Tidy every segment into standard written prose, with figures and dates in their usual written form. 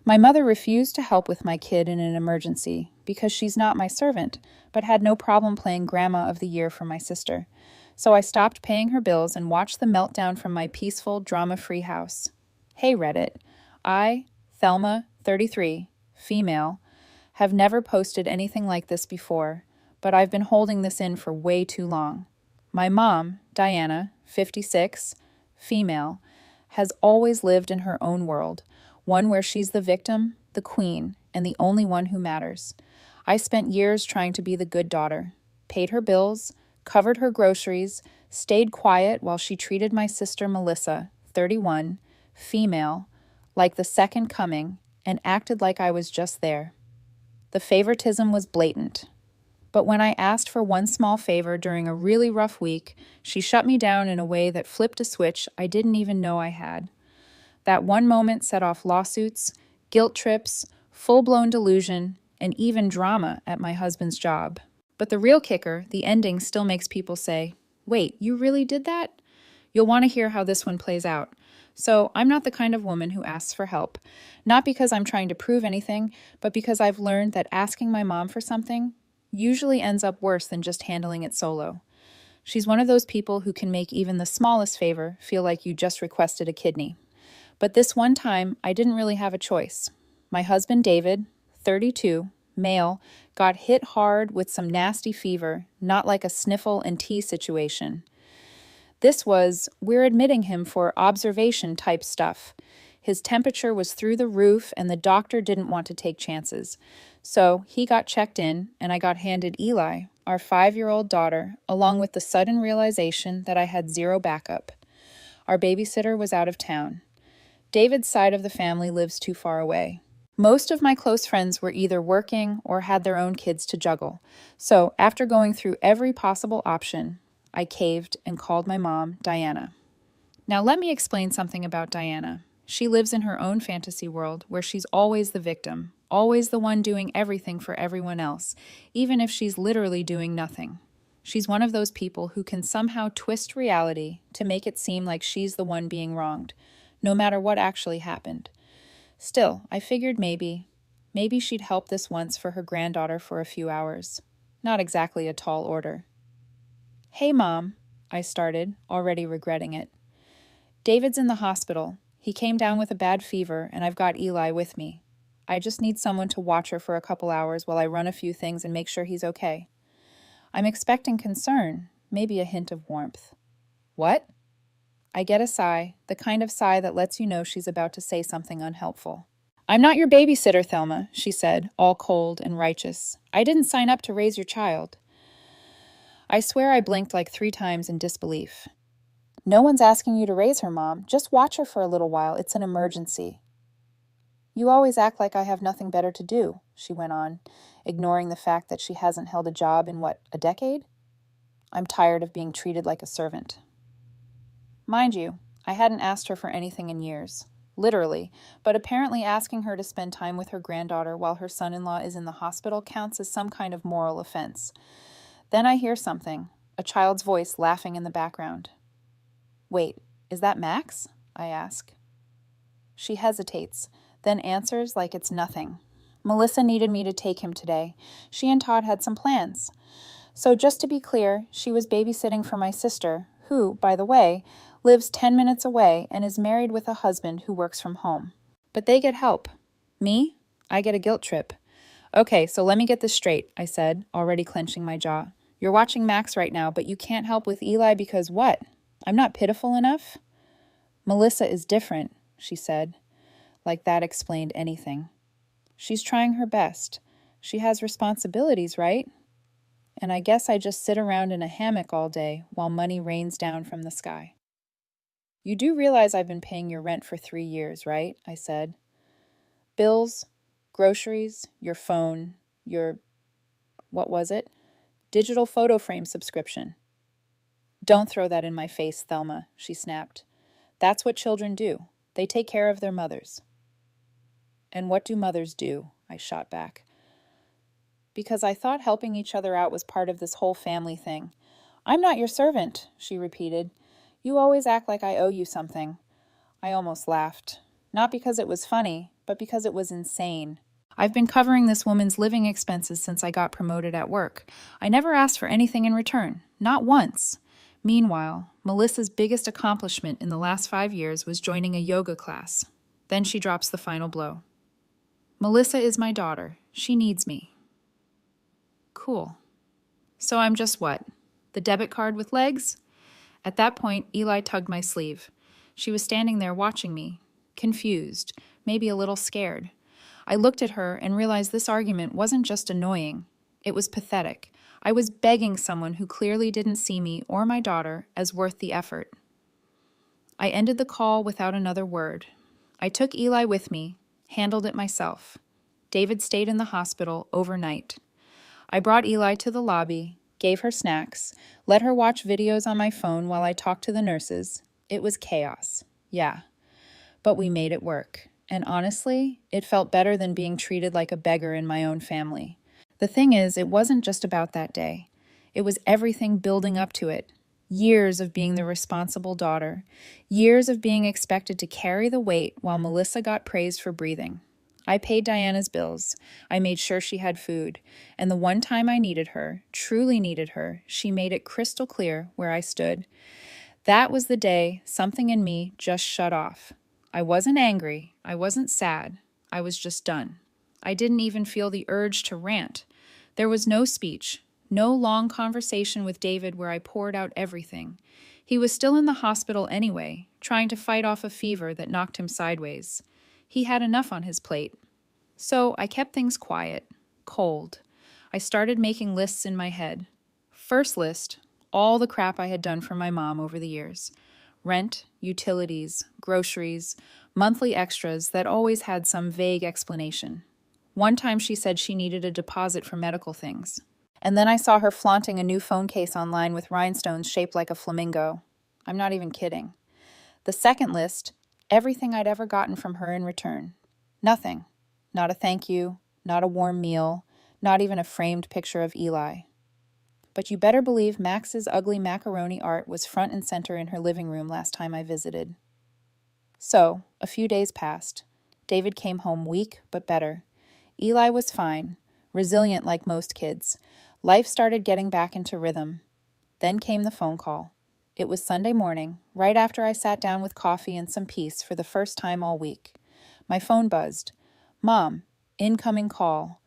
My mother refused to help with my kid in an emergency because she's not my servant, but had no problem playing Grandma of the Year for my sister. So I stopped paying her bills and watched the meltdown from my peaceful, drama-free house. Hey Reddit, I, Thelma, 33, female, have never posted anything like this before, but I've been holding this in for way too long. My mom, Diana, 56, female, has always lived in her own world, one where she's the victim, the queen, and the only one who matters. I spent years trying to be the good daughter, paid her bills, covered her groceries, stayed quiet while she treated my sister Melissa, 31, female, like the second coming, and acted like I was just there. The favoritism was blatant. But when I asked for one small favor during a really rough week, she shut me down in a way that flipped a switch I didn't even know I had. That one moment set off lawsuits, guilt trips, full-blown delusion, and even drama at my husband's job. But the real kicker, the ending, still makes people say, "Wait, you really did that?" You'll want to hear how this one plays out. So I'm not the kind of woman who asks for help. Not because I'm trying to prove anything, but because I've learned that asking my mom for something usually ends up worse than just handling it solo. She's one of those people who can make even the smallest favor feel like you just requested a kidney. But this one time, I didn't really have a choice. My husband, David, 32, male, got hit hard with some nasty fever, not like a sniffle and tea situation. This was, we're admitting him for observation type stuff. His temperature was through the roof and the doctor didn't want to take chances. So he got checked in and I got handed Eli, our 5-year-old daughter, along with the sudden realization that I had zero backup. Our babysitter was out of town. David's side of the family lives too far away. Most of my close friends were either working or had their own kids to juggle. So after going through every possible option, I caved and called my mom, Diana. Now let me explain something about Diana. She lives in her own fantasy world where she's always the victim, always the one doing everything for everyone else, even if she's literally doing nothing. She's one of those people who can somehow twist reality to make it seem like she's the one being wronged, no matter what actually happened. Still, I figured maybe she'd help this once for her granddaughter for a few hours. Not exactly a tall order. "Hey, Mom," I started, already regretting it. "David's in the hospital. He came down with a bad fever, and I've got Eli with me. I just need someone to watch her for a couple hours while I run a few things and make sure he's okay." I'm expecting concern, maybe a hint of warmth. "What?" I get a sigh, the kind of sigh that lets you know she's about to say something unhelpful. "I'm not your babysitter, Thelma," she said, all cold and righteous. "I didn't sign up to raise your child." I swear I blinked like 3 times in disbelief. "No one's asking you to raise her, Mom. Just watch her for a little while. It's an emergency." "You always act like I have nothing better to do," she went on, ignoring the fact that she hasn't held a job in, a decade? I'm tired of being treated like a servant. Mind you, I hadn't asked her for anything in years. Literally, but apparently asking her to spend time with her granddaughter while her son-in-law is in the hospital counts as some kind of moral offense. Then I hear something, a child's voice laughing in the background. "Wait, is that Max?" I ask. She hesitates, then answers like it's nothing. "Melissa needed me to take him today. She and Todd had some plans." So just to be clear, she was babysitting for my sister, who, by the way, lives 10 minutes away and is married with a husband who works from home. But they get help. Me? I get a guilt trip. "Okay, so let me get this straight," I said, already clenching my jaw. "You're watching Max right now, but you can't help with Eli because what? I'm not pitiful enough?" "Melissa is different," she said, like that explained anything. "She's trying her best. She has responsibilities, right? And I guess I just sit around in a hammock all day while money rains down from the sky." "You do realize I've been paying your rent for 3 years, right?" I said. "Bills, groceries, your phone, your, what was it? Digital photo frame subscription." "Don't throw that in my face, Thelma," she snapped. "That's what children do. They take care of their mothers." "And what do mothers do?" I shot back. Because I thought helping each other out was part of this whole family thing. "I'm not your servant," she repeated. "You always act like I owe you something." I almost laughed. Not because it was funny, but because it was insane. I've been covering this woman's living expenses since I got promoted at work. I never asked for anything in return, not once. Meanwhile, Melissa's biggest accomplishment in the last 5 years was joining a yoga class. Then she drops the final blow. Melissa is my daughter. She needs me. Cool. So I'm just what? The debit card with legs? At that point, Eli tugged my sleeve. She was standing there watching me, confused, maybe a little scared. I looked at her and realized this argument wasn't just annoying. It was pathetic. I was begging someone who clearly didn't see me or my daughter as worth the effort. I ended the call without another word. I took Eli with me, handled it myself. David stayed in the hospital overnight. I brought Eli to the lobby, gave her snacks, let her watch videos on my phone while I talked to the nurses. It was chaos, yeah. But we made it work. And honestly, it felt better than being treated like a beggar in my own family. The thing is, it wasn't just about that day. It was everything building up to it. Years of being the responsible daughter. Years of being expected to carry the weight while Melissa got praised for breathing. I paid Diana's bills. I made sure she had food. And the one time I needed her, truly needed her, she made it crystal clear where I stood. That was the day something in me just shut off. I wasn't angry. I wasn't sad. I was just done. I didn't even feel the urge to rant. There was no speech, no long conversation with David where I poured out everything. He was still in the hospital anyway, trying to fight off a fever that knocked him sideways. He had enough on his plate. So I kept things quiet, cold. I started making lists in my head. First list, all the crap I had done for my mom over the years. Rent, utilities, groceries, monthly extras that always had some vague explanation. One time she said she needed a deposit for medical things. And then I saw her flaunting a new phone case online with rhinestones shaped like a flamingo. I'm not even kidding. The second list, everything I'd ever gotten from her in return. Nothing. Not a thank you, not a warm meal, not even a framed picture of Eli. But you better believe Max's ugly macaroni art was front and center in her living room last time I visited. So, a few days passed. David came home weak, but better. Eli was fine, resilient like most kids. Life started getting back into rhythm. Then came the phone call. It was Sunday morning, right after I sat down with coffee and some peace for the first time all week. My phone buzzed. Mom, incoming call.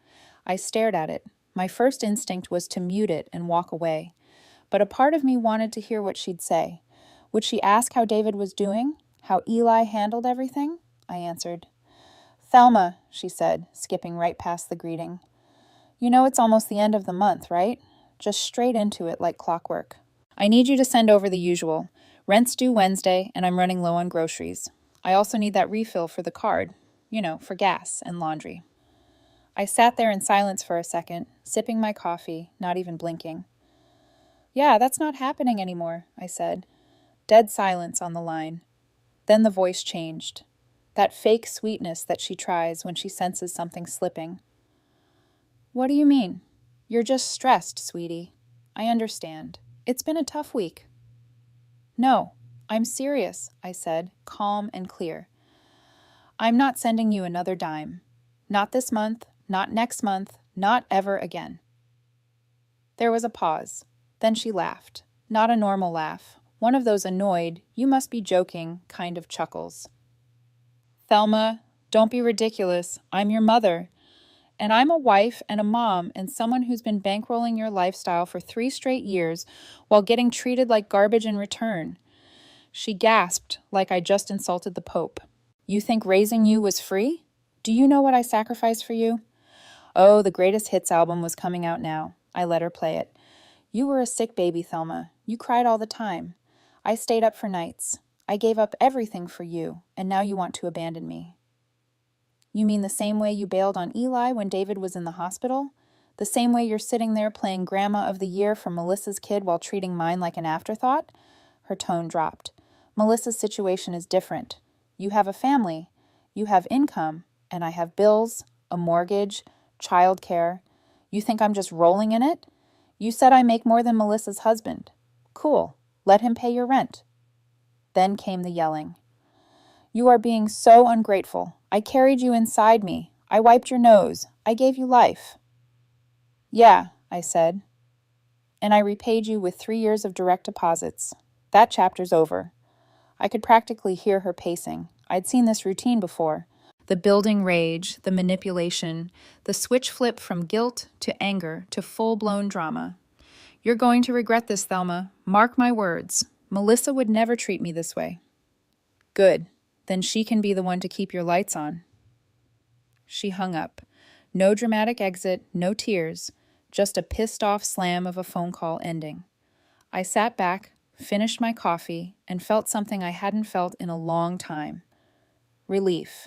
I stared at it. My first instinct was to mute it and walk away. But a part of me wanted to hear what she'd say. Would she ask how David was doing? How Eli handled everything? I answered. Thelma, she said, skipping right past the greeting. You know it's almost the end of the month, right? Just straight into it like clockwork. I need you to send over the usual. Rent's due Wednesday, and I'm running low on groceries. I also need that refill for the card. For gas and laundry. I sat there in silence for a second, sipping my coffee, not even blinking. Yeah, that's not happening anymore, I said. Dead silence on the line. Then the voice changed. That fake sweetness that she tries when she senses something slipping. What do you mean? You're just stressed, sweetie. I understand. It's been a tough week. No, I'm serious, I said, calm and clear. I'm not sending you another dime. Not this month, not next month, not ever again. There was a pause. Then she laughed. Not a normal laugh. One of those annoyed, you must be joking kind of chuckles. Thelma, don't be ridiculous. I'm your mother. And I'm a wife and a mom and someone who's been bankrolling your lifestyle for 3 straight years while getting treated like garbage in return. She gasped like I just insulted the Pope. You think raising you was free? Do you know what I sacrificed for you? Oh, the greatest hits album was coming out now. I let her play it. You were a sick baby, Thelma. You cried all the time. I stayed up for nights. I gave up everything for you, and now you want to abandon me. You mean the same way you bailed on Eli when David was in the hospital? The same way you're sitting there playing Grandma of the Year for Melissa's kid while treating mine like an afterthought? Her tone dropped. Melissa's situation is different. You have a family. You have income, and I have bills, a mortgage, childcare. You think I'm just rolling in it? You said I make more than Melissa's husband. Cool. Let him pay your rent. Then came the yelling. You are being so ungrateful. I carried you inside me. I wiped your nose. I gave you life." "Yeah," I said. "And I repaid you with 3 years of direct deposits. That chapter's over." I could practically hear her pacing. I'd seen this routine before. The building rage, the manipulation, the switch flip from guilt to anger to full-blown drama. "You're going to regret this, Thelma. Mark my words. Melissa would never treat me this way." "Good. Then she can be the one to keep your lights on." She hung up. No dramatic exit, no tears, just a pissed-off slam of a phone call ending. I sat back, finished my coffee, and felt something I hadn't felt in a long time. Relief,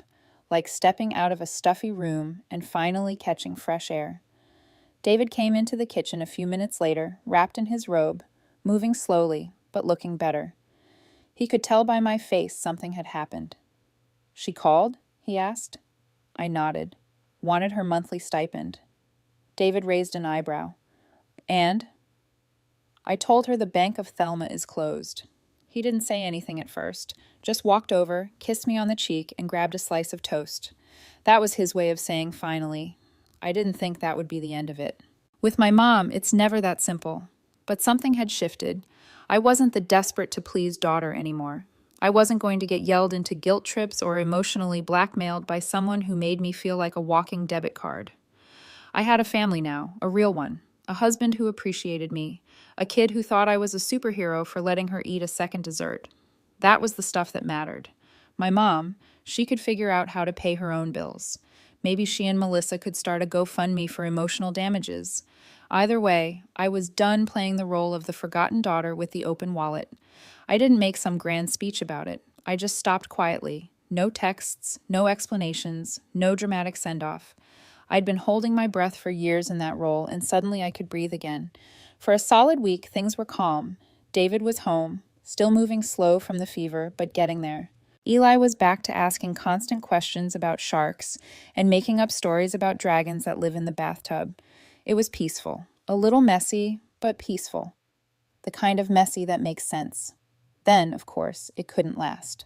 like stepping out of a stuffy room and finally catching fresh air. David came into the kitchen a few minutes later, wrapped in his robe, moving slowly, but looking better. He could tell by my face something had happened. "She called?" he asked. I nodded. "Wanted her monthly stipend." David raised an eyebrow. "And?" "I told her the Bank of Thelma is closed." He didn't say anything at first, just walked over, kissed me on the cheek, and grabbed a slice of toast. That was his way of saying finally. I didn't think that would be the end of it. With my mom, it's never that simple. But something had shifted. I wasn't the desperate to please daughter anymore. I wasn't going to get yelled into guilt trips or emotionally blackmailed by someone who made me feel like a walking debit card. I had a family now, a real one, a husband who appreciated me, a kid who thought I was a superhero for letting her eat a second dessert. That was the stuff that mattered. My mom, she could figure out how to pay her own bills. Maybe she and Melissa could start a GoFundMe for emotional damages. Either way, I was done playing the role of the forgotten daughter with the open wallet. I didn't make some grand speech about it. I just stopped quietly. No texts, no explanations, no dramatic send-off. I'd been holding my breath for years in that role, and suddenly I could breathe again. For a solid week, things were calm. David was home, still moving slow from the fever, but getting there. Eli was back to asking constant questions about sharks and making up stories about dragons that live in the bathtub. It was peaceful, a little messy, but peaceful. The kind of messy that makes sense. Then, of course, it couldn't last.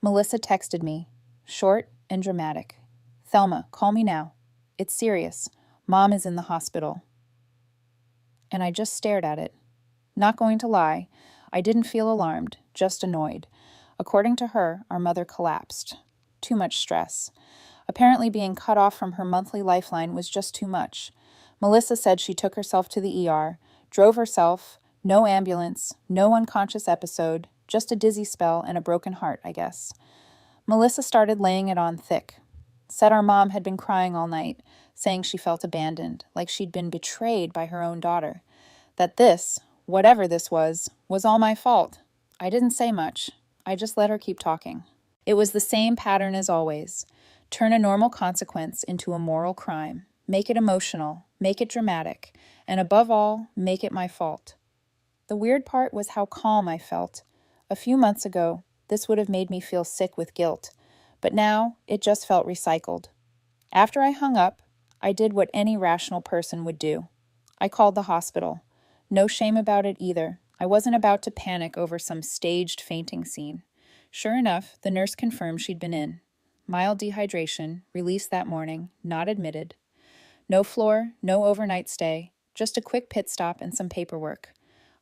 Melissa texted me, short and dramatic. "Thelma, call me now. It's serious. Mom is in the hospital." And I just stared at it. Not going to lie, I didn't feel alarmed, just annoyed. According to her, our mother collapsed. Too much stress. Apparently being cut off from her monthly lifeline was just too much. Melissa said she took herself to the ER, drove herself, no ambulance, no unconscious episode, just a dizzy spell and a broken heart, I guess. Melissa started laying it on thick. Said our mom had been crying all night, saying she felt abandoned, like she'd been betrayed by her own daughter. That this, whatever this was all my fault. I didn't say much. I just let her keep talking. It was the same pattern as always. Turn a normal consequence into a moral crime. Make it emotional, make it dramatic, and above all, make it my fault. The weird part was how calm I felt. A few months ago, this would have made me feel sick with guilt, but now it just felt recycled. After I hung up, I did what any rational person would do. I called the hospital. No shame about it either. I wasn't about to panic over some staged fainting scene. Sure enough, the nurse confirmed she'd been in. Mild dehydration, released that morning, not admitted. No floor, no overnight stay, just a quick pit stop and some paperwork.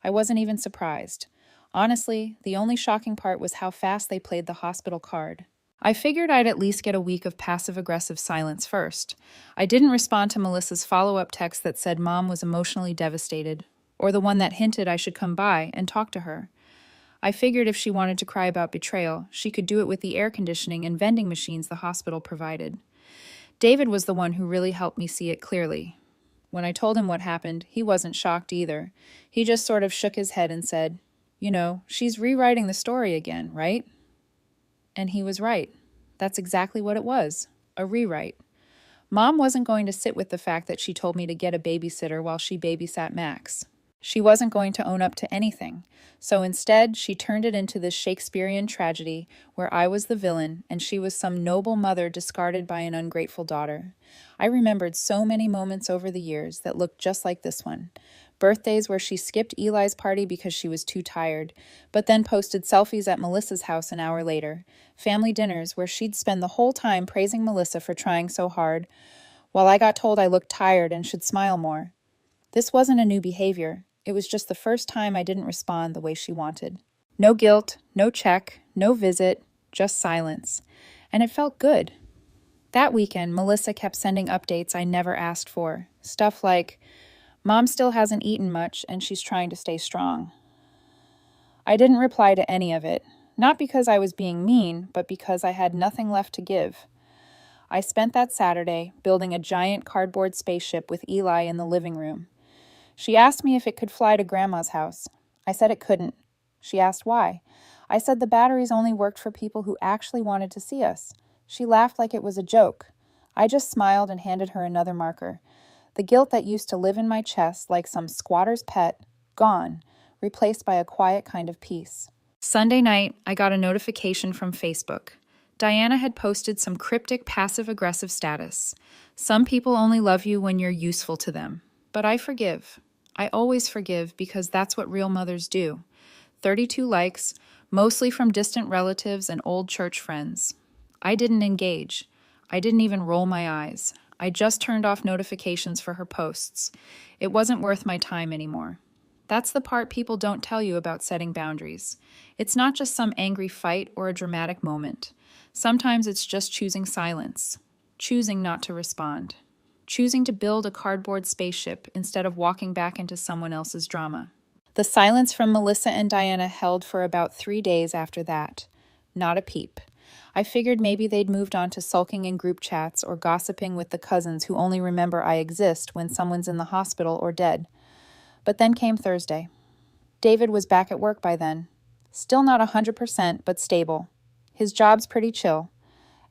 I wasn't even surprised. Honestly, the only shocking part was how fast they played the hospital card. I figured I'd at least get a week of passive-aggressive silence first. I didn't respond to Melissa's follow-up text that said Mom was emotionally devastated, or the one that hinted I should come by and talk to her. I figured if she wanted to cry about betrayal, she could do it with the air conditioning and vending machines the hospital provided. David was the one who really helped me see it clearly. When I told him what happened, he wasn't shocked either. He just sort of shook his head and said, "You know, she's rewriting the story again, right?" And he was right. That's exactly what it was, a rewrite. Mom wasn't going to sit with the fact that she told me to get a babysitter while she babysat Max. She wasn't going to own up to anything, so instead she turned it into this Shakespearean tragedy where I was the villain and she was some noble mother discarded by an ungrateful daughter. I remembered so many moments over the years that looked just like this one. Birthdays where she skipped Eli's party because she was too tired, but then posted selfies at Melissa's house an hour later. Family dinners where she'd spend the whole time praising Melissa for trying so hard, while I got told I looked tired and should smile more. This wasn't a new behavior. It was just the first time I didn't respond the way she wanted. No guilt, no check, no visit, just silence. And it felt good. That weekend, Melissa kept sending updates I never asked for. Stuff like, "Mom still hasn't eaten much and she's trying to stay strong." I didn't reply to any of it, not because I was being mean, but because I had nothing left to give. I spent that Saturday building a giant cardboard spaceship with Eli in the living room. She asked me if it could fly to Grandma's house. I said it couldn't. She asked why. I said the batteries only worked for people who actually wanted to see us. She laughed like it was a joke. I just smiled and handed her another marker. The guilt that used to live in my chest like some squatter's pet, gone, replaced by a quiet kind of peace. Sunday night, I got a notification from Facebook. Diana had posted some cryptic passive-aggressive status. Some people only love you when you're useful to them. But I forgive. I always forgive because that's what real mothers do. 32 likes, mostly from distant relatives and old church friends. I didn't engage. I didn't even roll my eyes. I just turned off notifications for her posts. It wasn't worth my time anymore. That's the part people don't tell you about setting boundaries. It's not just some angry fight or a dramatic moment. Sometimes it's just choosing silence, choosing not to respond, choosing to build a cardboard spaceship instead of walking back into someone else's drama. The silence from Melissa and Diana held for about 3 days after that. Not a peep. I figured maybe they'd moved on to sulking in group chats or gossiping with the cousins who only remember I exist when someone's in the hospital or dead. But then came Thursday. David was back at work by then. Still not 100%, but stable. His job's pretty chill.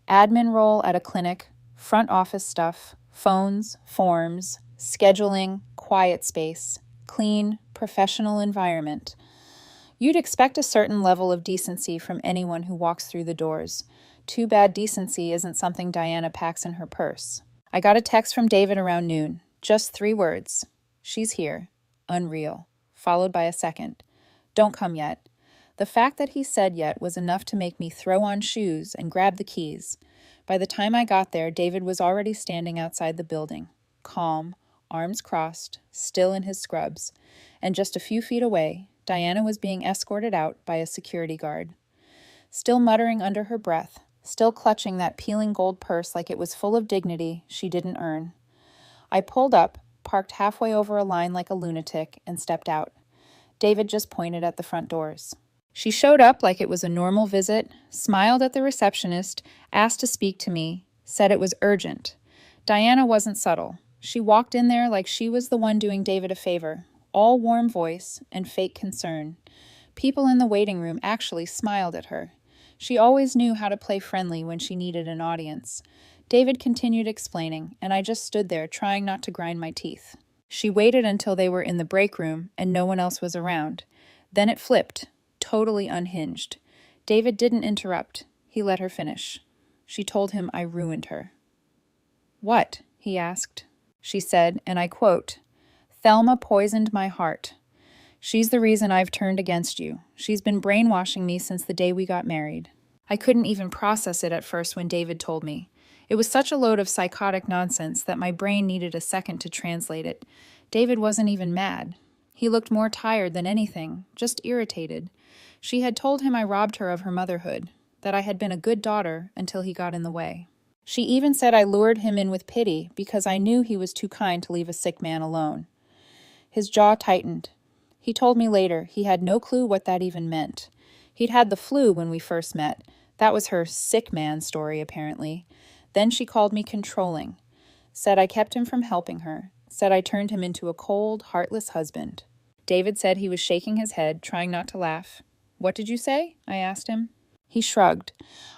Admin role at a clinic, front office stuff, phones, forms, scheduling, quiet space, clean, professional environment. You'd expect a certain level of decency from anyone who walks through the doors. Too bad decency isn't something Diana packs in her purse. I got a text from David around noon. Just 3 words. "She's here. Unreal." Followed by a second. "Don't come yet." The fact that he said yet was enough to make me throw on shoes and grab the keys. By the time I got there, David was already standing outside the building. Calm, arms crossed, still in his scrubs. And just a few feet away, Diana was being escorted out by a security guard. Still muttering under her breath, still clutching that peeling gold purse like it was full of dignity she didn't earn. I pulled up, parked halfway over a line like a lunatic, and stepped out. David just pointed at the front doors. She showed up like it was a normal visit, smiled at the receptionist, asked to speak to me, said it was urgent. Diana wasn't subtle. She walked in there like she was the one doing David a favor, all warm voice and fake concern. People in the waiting room actually smiled at her. She always knew how to play friendly when she needed an audience. David continued explaining, and I just stood there trying not to grind my teeth. She waited until they were in the break room and no one else was around. Then it flipped, totally unhinged. David didn't interrupt. He let her finish. She told him I ruined her. "What?" he asked. She said, and I quote, "Thelma poisoned my heart. She's the reason I've turned against you. She's been brainwashing me since the day we got married." I couldn't even process it at first when David told me. It was such a load of psychotic nonsense that my brain needed a second to translate it. David wasn't even mad. He looked more tired than anything, just irritated. She had told him I robbed her of her motherhood, that I had been a good daughter until he got in the way. She even said I lured him in with pity because I knew he was too kind to leave a sick man alone. His jaw tightened. He told me later he had no clue what that even meant. He'd had the flu when we first met. That was her sick man story, apparently. Then she called me controlling. Said I kept him from helping her. Said I turned him into a cold, heartless husband. David said he was shaking his head, trying not to laugh. "What did you say?" I asked him. He shrugged.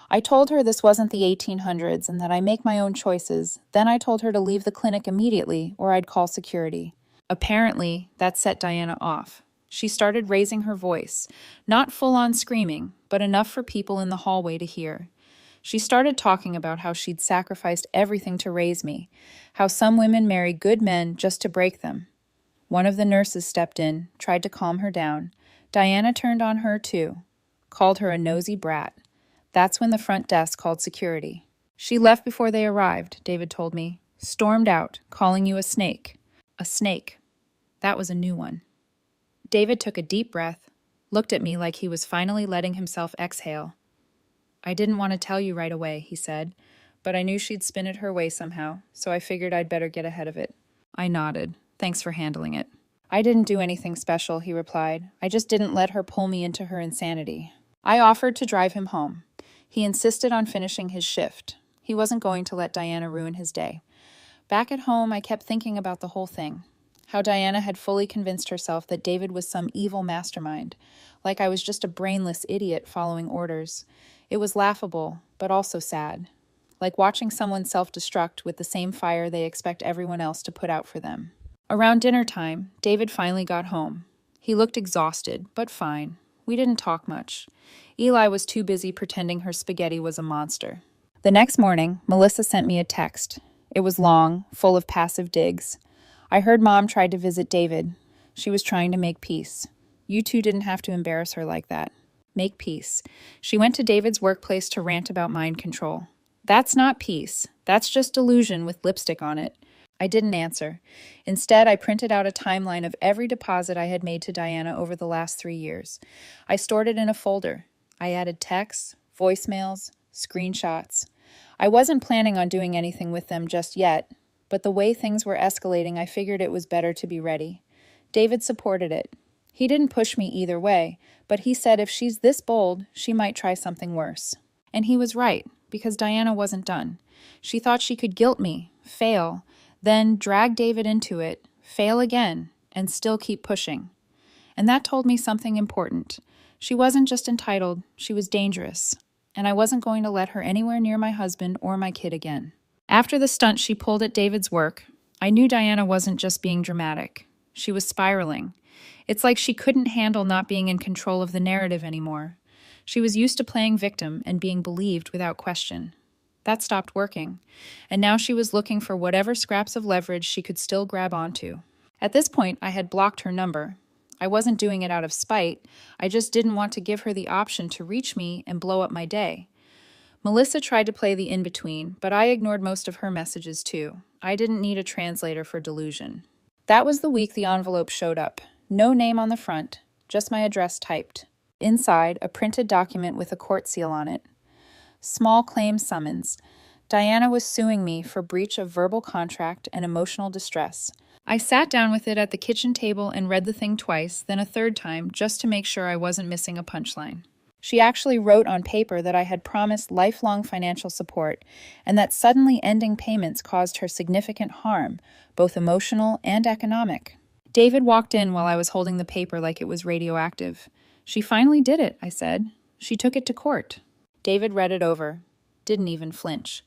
I told her this wasn't the 1800s and that I make my own choices. Then I told her to leave the clinic immediately or I'd call security. Apparently, that set Diana off. She started raising her voice, not full-on screaming, but enough for people in the hallway to hear. She started talking about how she'd sacrificed everything to raise me, how some women marry good men just to break them. One of the nurses stepped in, tried to calm her down. Diana turned on her too, called her a nosy brat. That's when the front desk called security. She left before they arrived, David told me. Stormed out, calling you a snake. A snake. That was a new one. David took a deep breath, looked at me like he was finally letting himself exhale. I didn't want to tell you right away, he said, but I knew she'd spin it her way somehow, so I figured I'd better get ahead of it. I nodded. Thanks for handling it. I didn't do anything special, he replied. I just didn't let her pull me into her insanity. I offered to drive him home. He insisted on finishing his shift. He wasn't going to let Diana ruin his day. Back at home, I kept thinking about the whole thing. How Diana had fully convinced herself that David was some evil mastermind, like I was just a brainless idiot following orders. It was laughable, but also sad, like watching someone self-destruct with the same fire they expect everyone else to put out for them. Around dinner time, David finally got home. He looked exhausted, but fine. We didn't talk much. Eli was too busy pretending her spaghetti was a monster. The next morning, Melissa sent me a text. It was long, full of passive digs. I heard Mom tried to visit David. She was trying to make peace. You two didn't have to embarrass her like that. Make peace. She went to David's workplace to rant about mind control. That's not peace. That's just delusion with lipstick on it. I didn't answer. Instead, I printed out a timeline of every deposit I had made to Diana over the last 3 years. I stored it in a folder. I added texts, voicemails, screenshots. I wasn't planning on doing anything with them just yet, but the way things were escalating, I figured it was better to be ready. David supported it. He didn't push me either way, but he said if she's this bold, she might try something worse. And he was right, because Diana wasn't done. She thought she could guilt me, fail, then drag David into it, fail again, and still keep pushing. And that told me something important. She wasn't just entitled, she was dangerous. And I wasn't going to let her anywhere near my husband or my kid again. After the stunt she pulled at David's work, I knew Diana wasn't just being dramatic. She was spiraling. It's like she couldn't handle not being in control of the narrative anymore. She was used to playing victim and being believed without question. That stopped working, and now she was looking for whatever scraps of leverage she could still grab onto. At this point, I had blocked her number. I wasn't doing it out of spite. I just didn't want to give her the option to reach me and blow up my day. Melissa tried to play the in-between, but I ignored most of her messages too. I didn't need a translator for delusion. That was the week the envelope showed up. No name on the front, just my address typed. Inside, a printed document with a court seal on it. Small claim summons. Diana was suing me for breach of verbal contract and emotional distress. I sat down with it at the kitchen table and read the thing twice, then a third time, just to make sure I wasn't missing a punchline. She actually wrote on paper that I had promised lifelong financial support and that suddenly ending payments caused her significant harm, both emotional and economic. David walked in while I was holding the paper like it was radioactive. She finally did it, I said. She took it to court. David read it over. Didn't even flinch.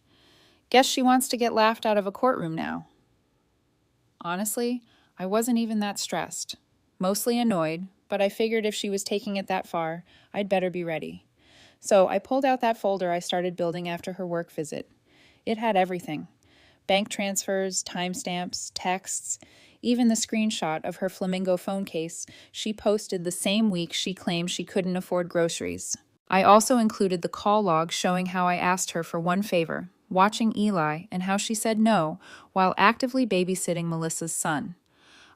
Guess she wants to get laughed out of a courtroom now. Honestly, I wasn't even that stressed. Mostly annoyed, but I figured if she was taking it that far, I'd better be ready. So I pulled out that folder I started building after her work visit. It had everything. Bank transfers, timestamps, texts, even the screenshot of her flamingo phone case she posted the same week she claimed she couldn't afford groceries. I also included the call log showing how I asked her for one favor, watching Eli, and how she said no while actively babysitting Melissa's son.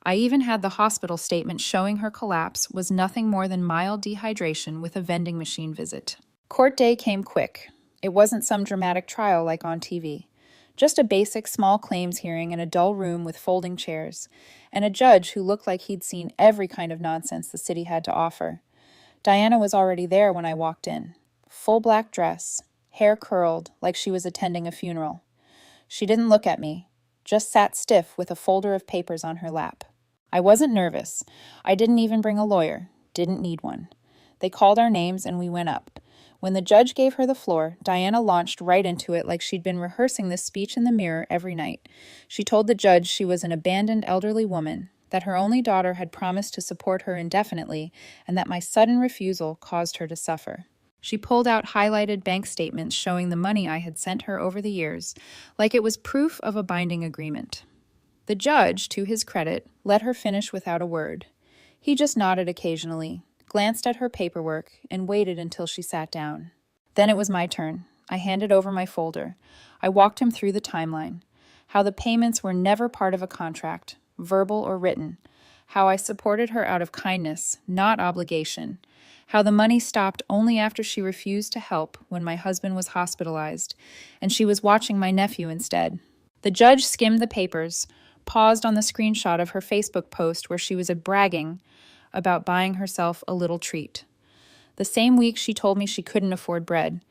I even had the hospital statement showing her collapse was nothing more than mild dehydration with a vending machine visit. Court day came quick. It wasn't some dramatic trial like on TV. Just a basic small claims hearing in a dull room with folding chairs, and a judge who looked like he'd seen every kind of nonsense the city had to offer. Diana was already there when I walked in. Full black dress, hair curled like she was attending a funeral. She didn't look at me, just sat stiff with a folder of papers on her lap. I wasn't nervous. I didn't even bring a lawyer. Didn't need one. They called our names and we went up. When the judge gave her the floor, Diana launched right into it like she'd been rehearsing this speech in the mirror every night. She told the judge she was an abandoned elderly woman, that her only daughter had promised to support her indefinitely, and that my sudden refusal caused her to suffer. She pulled out highlighted bank statements showing the money I had sent her over the years, like it was proof of a binding agreement. The judge, to his credit, let her finish without a word. He just nodded occasionally, glanced at her paperwork, and waited until she sat down. Then it was my turn. I handed over my folder. I walked him through the timeline. How the payments were never part of a contract, verbal or written. How I supported her out of kindness, not obligation. How the money stopped only after she refused to help when my husband was hospitalized, and she was watching my nephew instead. The judge skimmed the papers, paused on the screenshot of her Facebook post where she was bragging about buying herself a little treat. The same week she told me she couldn't afford bread.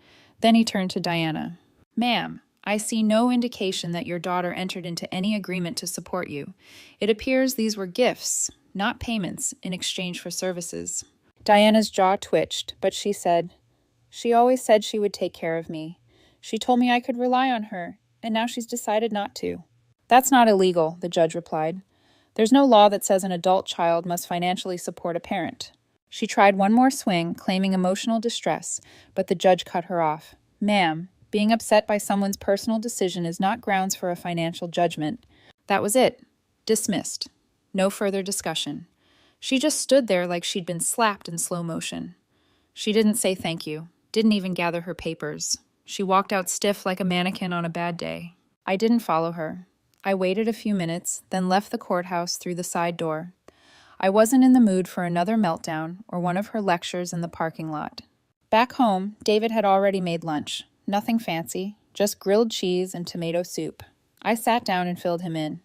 Then he turned to Diana. "Ma'am, I see no indication that your daughter entered into any agreement to support you. It appears these were gifts, not payments, in exchange for services." Diana's jaw twitched, but she said, "She always said she would take care of me. She told me I could rely on her, and now she's decided not to." "That's not illegal," the judge replied. "There's no law that says an adult child must financially support a parent." She tried one more swing, claiming emotional distress, but the judge cut her off. "Ma'am, being upset by someone's personal decision is not grounds for a financial judgment." That was it. Dismissed. No further discussion. She just stood there like she'd been slapped in slow motion. She didn't say thank you, didn't even gather her papers. She walked out stiff like a mannequin on a bad day. I didn't follow her. I waited a few minutes, then left the courthouse through the side door. I wasn't in the mood for another meltdown or one of her lectures in the parking lot. Back home, David had already made lunch. Nothing fancy, just grilled cheese and tomato soup. I sat down and filled him in.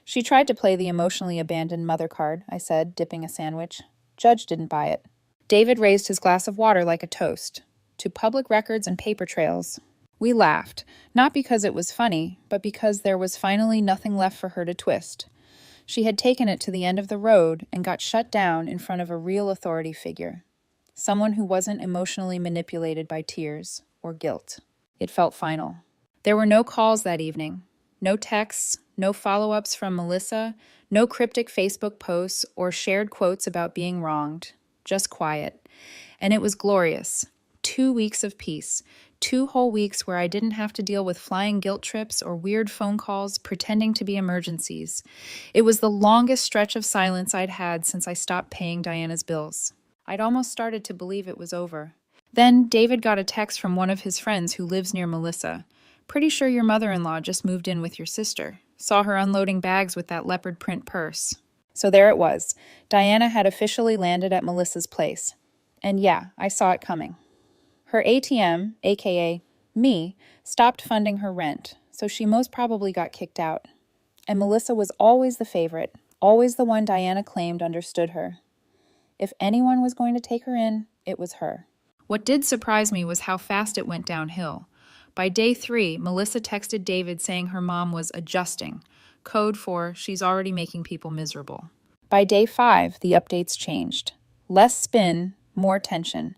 "She tried to play the emotionally abandoned mother card," I said, dipping a sandwich. Judge didn't buy it. David raised his glass of water like a toast. "To public records and paper trails." We laughed, not because it was funny, but because there was finally nothing left for her to twist. She had taken it to the end of the road and got shut down in front of a real authority figure. Someone who wasn't emotionally manipulated by tears or guilt. It felt final. There were no calls that evening. No texts, no follow-ups from Melissa, no cryptic Facebook posts or shared quotes about being wronged. Just quiet. And it was glorious. 2 weeks of peace. 2 whole weeks where I didn't have to deal with flying guilt trips or weird phone calls pretending to be emergencies. It was the longest stretch of silence I'd had since I stopped paying Diana's bills. I'd almost started to believe it was over. Then David got a text from one of his friends who lives near Melissa. "Pretty sure your mother-in-law just moved in with your sister. Saw her unloading bags with that leopard print purse." So there it was. Diana had officially landed at Melissa's place. And yeah, I saw it coming. Her ATM, aka me, stopped funding her rent, so she most probably got kicked out. And Melissa was always the favorite, always the one Diana claimed understood her. If anyone was going to take her in, it was her. What did surprise me was how fast it went downhill. By day 3, Melissa texted David saying her mom was adjusting, code for she's already making people miserable. By day 5, the updates changed. Less spin, more tension.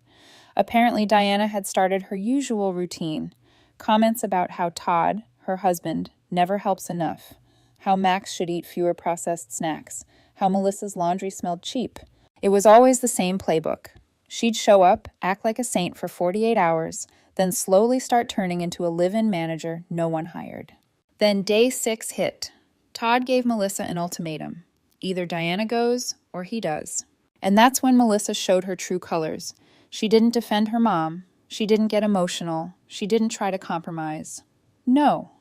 Apparently, Diana had started her usual routine. Comments about how Todd, her husband, never helps enough. How Max should eat fewer processed snacks. How Melissa's laundry smelled cheap. It was always the same playbook. She'd show up, act like a saint for 48 hours, then slowly start turning into a live-in manager no one hired. Then day 6 hit. Todd gave Melissa an ultimatum. Either Diana goes or he does. And that's when Melissa showed her true colors. She didn't defend her mom. She didn't get emotional. She didn't try to compromise. No.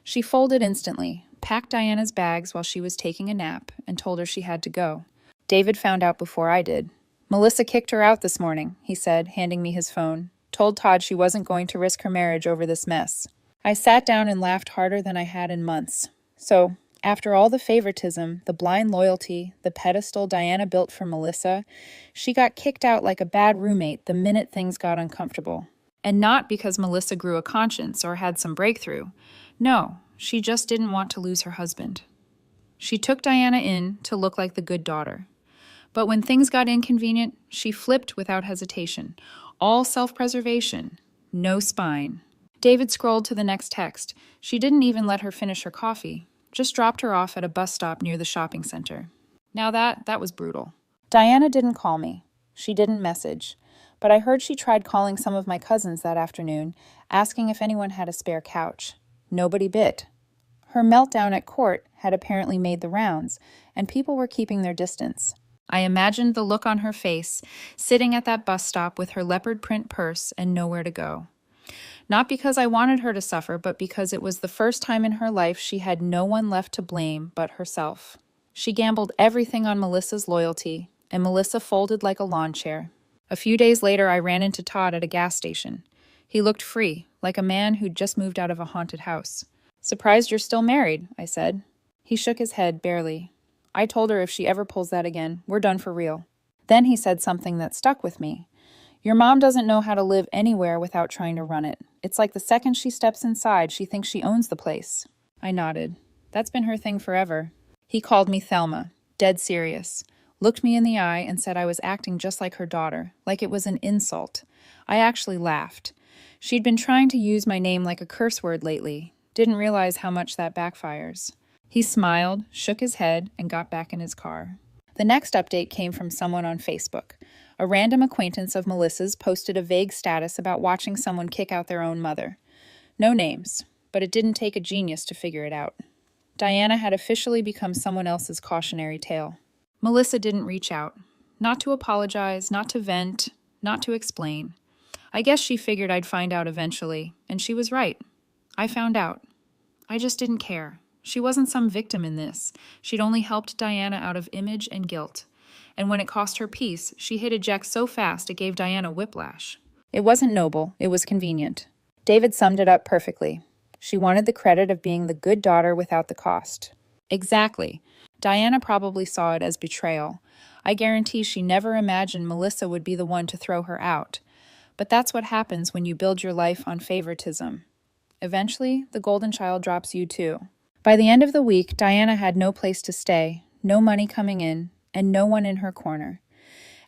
She folded instantly, packed Diana's bags while she was taking a nap, and told her she had to go. David found out before I did. "Melissa kicked her out this morning," he said, handing me his phone. "Told Todd she wasn't going to risk her marriage over this mess." I sat down and laughed harder than I had in months. So, after all the favoritism, the blind loyalty, the pedestal Diana built for Melissa, she got kicked out like a bad roommate the minute things got uncomfortable. And not because Melissa grew a conscience or had some breakthrough. No, she just didn't want to lose her husband. She took Diana in to look like the good daughter. But when things got inconvenient, she flipped without hesitation. All self-preservation, no spine. David scrolled to the next text. She didn't even let her finish her coffee. Just dropped her off at a bus stop near the shopping center. Now that was brutal. Diana didn't call me. She didn't message. But I heard she tried calling some of my cousins that afternoon, asking if anyone had a spare couch. Nobody bit. Her meltdown at court had apparently made the rounds, and people were keeping their distance. I imagined the look on her face, sitting at that bus stop with her leopard print purse and nowhere to go. Not because I wanted her to suffer, but because it was the first time in her life she had no one left to blame but herself. She gambled everything on Melissa's loyalty, and Melissa folded like a lawn chair. A few days later, I ran into Todd at a gas station. He looked free, like a man who'd just moved out of a haunted house. "Surprised you're still married," I said. He shook his head, barely. "I told her if she ever pulls that again, we're done for real." Then he said something that stuck with me. "Your mom doesn't know how to live anywhere without trying to run it. It's like the second she steps inside, she thinks she owns the place." I nodded. That's been her thing forever. He called me Thelma, dead serious, looked me in the eye and said I was acting just like her daughter, like it was an insult. I actually laughed. She'd been trying to use my name like a curse word lately. Didn't realize how much that backfires. He smiled, shook his head, and got back in his car. The next update came from someone on Facebook. A random acquaintance of Melissa's posted a vague status about watching someone kick out their own mother. No names, but it didn't take a genius to figure it out. Diana had officially become someone else's cautionary tale. Melissa didn't reach out. Not to apologize, not to vent, not to explain. I guess she figured I'd find out eventually, and she was right. I found out. I just didn't care. She wasn't some victim in this. She'd only helped Diana out of image and guilt. And when it cost her peace, she hit eject so fast it gave Diana whiplash. It wasn't noble, it was convenient. David summed it up perfectly. She wanted the credit of being the good daughter without the cost. Exactly. Diana probably saw it as betrayal. I guarantee she never imagined Melissa would be the one to throw her out. But that's what happens when you build your life on favoritism. Eventually, the golden child drops you too. By the end of the week, Diana had no place to stay, no money coming in, and no one in her corner.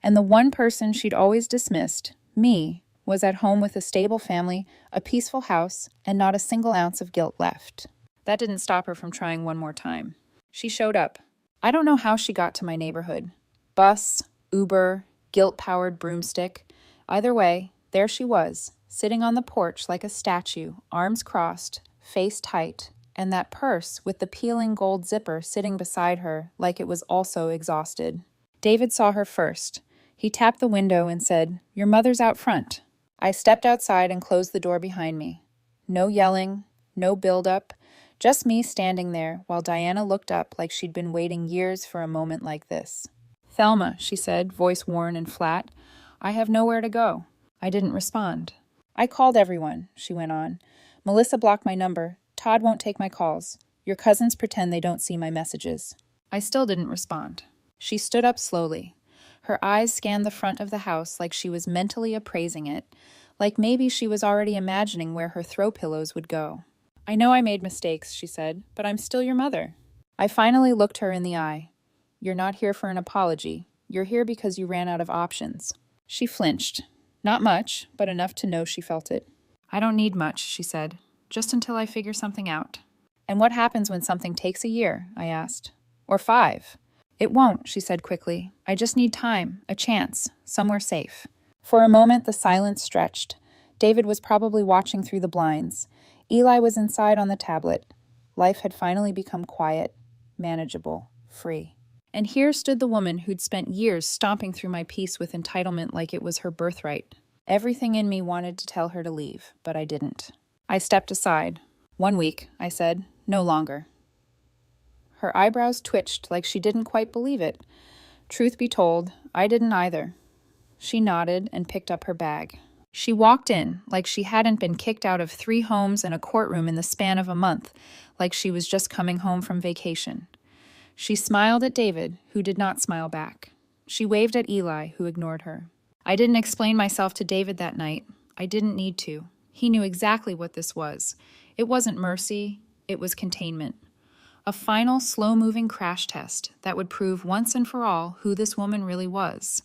And the one person she'd always dismissed, me, was at home with a stable family, a peaceful house, and not a single ounce of guilt left. That didn't stop her from trying one more time. She showed up. I don't know how she got to my neighborhood. Bus, Uber, guilt-powered broomstick. Either way, there she was, sitting on the porch like a statue, arms crossed, face tight, and that purse with the peeling gold zipper sitting beside her like it was also exhausted. David saw her first. He tapped the window and said, "Your mother's out front." I stepped outside and closed the door behind me. No yelling, no build-up, just me standing there while Diana looked up like she'd been waiting years for a moment like this. "Thelma," she said, voice worn and flat, "I have nowhere to go." I didn't respond. "I called everyone," she went on. "Melissa blocked my number. Todd won't take my calls. Your cousins pretend they don't see my messages." I still didn't respond. She stood up slowly. Her eyes scanned the front of the house like she was mentally appraising it, like maybe she was already imagining where her throw pillows would go. "I know I made mistakes," she said, "but I'm still your mother." I finally looked her in the eye. "You're not here for an apology. You're here because you ran out of options." She flinched. Not much, but enough to know she felt it. "I don't need much," she said, "just until I figure something out." "And what happens when something takes a year?" I asked. "Or 5? "It won't," she said quickly. "I just need time, a chance, somewhere safe." For a moment, the silence stretched. David was probably watching through the blinds. Eli was inside on the tablet. Life had finally become quiet, manageable, free. And here stood the woman who'd spent years stomping through my peace with entitlement like it was her birthright. Everything in me wanted to tell her to leave, but I didn't. I stepped aside. "1 week," I said. "No longer." Her eyebrows twitched like she didn't quite believe it. Truth be told, I didn't either. She nodded and picked up her bag. She walked in like she hadn't been kicked out of 3 homes and a courtroom in the span of a month, like she was just coming home from vacation. She smiled at David, who did not smile back. She waved at Eli, who ignored her. I didn't explain myself to David that night. I didn't need to. He knew exactly what this was. It wasn't mercy, it was containment. A final, slow-moving crash test that would prove once and for all who this woman really was.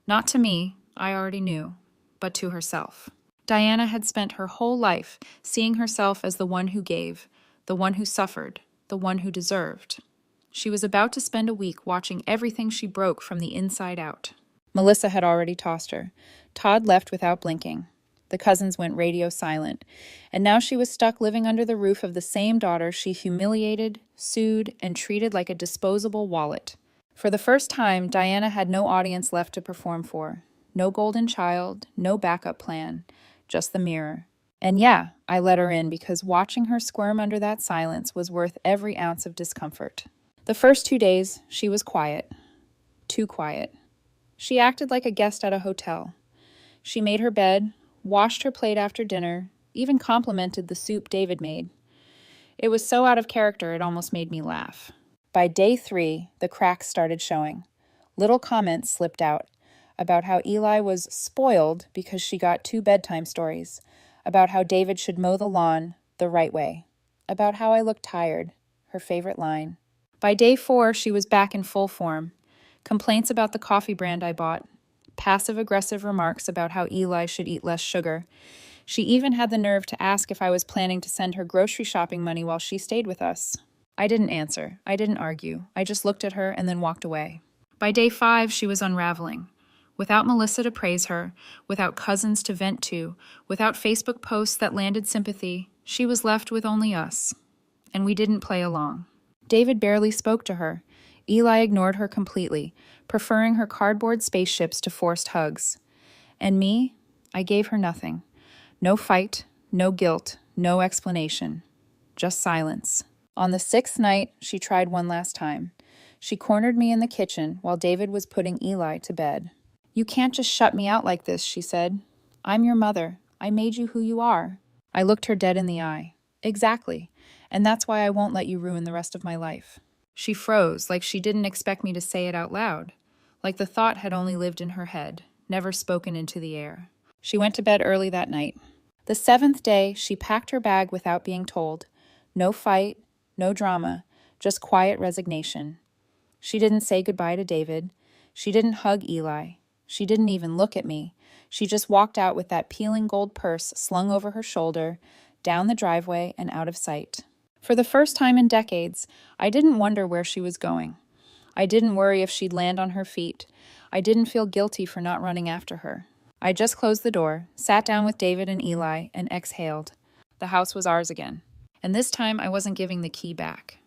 Not to me, I already knew, but to herself. Diana had spent her whole life seeing herself as the one who gave, the one who suffered, the one who deserved. She was about to spend a week watching everything she broke from the inside out. Melissa had already tossed her. Todd left without blinking. The cousins went radio silent, and now she was stuck living under the roof of the same daughter she humiliated, sued, and treated like a disposable wallet. For the first time, Diana had no audience left to perform for. No golden child, no backup plan, just the mirror. And yeah, I let her in because watching her squirm under that silence was worth every ounce of discomfort. The first 2 days, she was quiet. Too quiet. She acted like a guest at a hotel. She made her bed, washed her plate after dinner, even complimented the soup David made. It was so out of character it almost made me laugh. By day 3, the cracks started showing. Little comments slipped out about how Eli was spoiled because she got 2 bedtime stories, about how David should mow the lawn the right way, about how I looked tired, her favorite line. By day 4, she was back in full form. Complaints about the coffee brand I bought, passive-aggressive remarks about how Eli should eat less sugar. She even had the nerve to ask if I was planning to send her grocery shopping money while she stayed with us. I didn't answer. I didn't argue. I just looked at her and then walked away. By day 5, she was unraveling. Without Melissa to praise her, without cousins to vent to, without Facebook posts that landed sympathy, she was left with only us. And we didn't play along. David barely spoke to her. Eli ignored her completely, preferring her cardboard spaceships to forced hugs. And me, I gave her nothing. No fight, no guilt, no explanation. Just silence. On the 6th night, she tried one last time. She cornered me in the kitchen while David was putting Eli to bed. "You can't just shut me out like this," she said. "I'm your mother. I made you who you are." I looked her dead in the eye. "Exactly. And that's why I won't let you ruin the rest of my life." She froze, like she didn't expect me to say it out loud, like the thought had only lived in her head, never spoken into the air. She went to bed early that night. The 7th day, she packed her bag without being told. No fight, no drama, just quiet resignation. She didn't say goodbye to David. She didn't hug Eli. She didn't even look at me. She just walked out with that peeling gold purse slung over her shoulder, down the driveway and out of sight. For the first time in decades, I didn't wonder where she was going. I didn't worry if she'd land on her feet. I didn't feel guilty for not running after her. I just closed the door, sat down with David and Eli, and exhaled. The house was ours again. And this time I wasn't giving the key back.